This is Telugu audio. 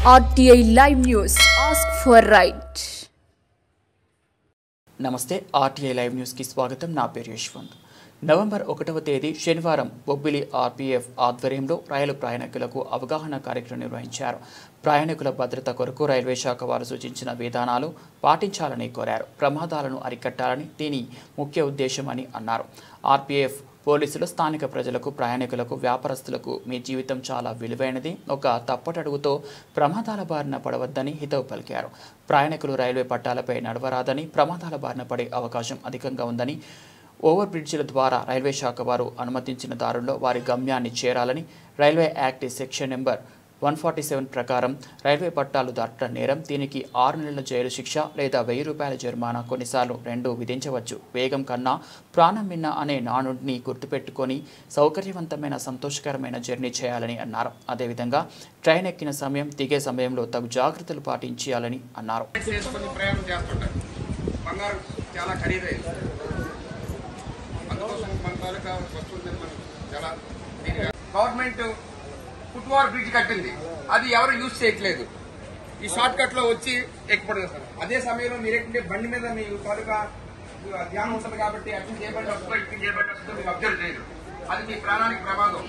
RTI Live News. Ask for right. నమస్తే RTI Live News కి స్వాగతం. నా పేరు యశ్వంత్. నవంబర్ 1వ తేదీ శనివారం బొబ్బిలి RPF ఆధ్వర్యంలో రైలు ప్రయాణికులకు అవగాహన కార్యక్రమం నిర్వహించారు. ప్రయాణికుల భద్రత కొరకు రైల్వే శాఖ వారు సూచించిన విధానాలు పాటించాలని కోరారు. ప్రమాదాలను అరికట్టాలని దీని ముఖ్య ఉద్దేశమని అన్నారు. RPF పోలీసులు స్థానిక ప్రజలకు, ప్రయాణికులకు, వ్యాపారస్తులకు మీ జీవితం చాలా విలువైనది, ఒక తప్పటడుగుతో ప్రమాదాల బారిన పడవద్దని హితవు పలికారు. ప్రయాణికులు రైల్వే పట్టాలపై నడవరాదని, ప్రమాదాల బారిన పడే అవకాశం అధికంగా ఉందని, ఓవర్ బ్రిడ్జిల ద్వారా రైల్వే శాఖ వారు అనుమతించిన దారుల్లో వారి గమ్యాన్ని చేరాలని, రైల్వే యాక్ట్ సెక్షన్ నెంబర్ 147 ప్రకారం రైల్వే పట్టాలు దాటడం నేరం, దీనికి 6 నెలల జైలు శిక్ష లేదా 1000 రూపాయల జరిమానా, కొన్నిసార్లు 2 విధించవచ్చు. వేగం కన్నా ప్రాణం మిన్న అనే నానుడిని గుర్తుపెట్టుకొని సౌకర్యవంతమైన, సంతోషకరమైన జర్నీ చేయాలని అన్నారు. అదేవిధంగా ట్రైన్ ఎక్కిన సమయం, దిగే సమయంలో తగు జాగ్రత్తలు పాటించాలని అన్నారు. గవర్నమెంట్ ఫుట్ఓవర్ బ్రిడ్జ్ కట్టింది, అది ఎవరు యూజ్ చేయట్లేదు. ఈ షార్ట్ కట్ లో వచ్చి ఎక్కిపడేస్తారు. అదే సమయంలో మీరు బండి మీద మీ తాలూకా ధ్యానం ఉంటుంది కాబట్టి అర్థం చేయబడి వస్తుందో ఇటు చేయబడి వస్తుందో మీరు అబ్జర్వ్ చేయరు. అది మీ ప్రాణానికి ప్రమాదం.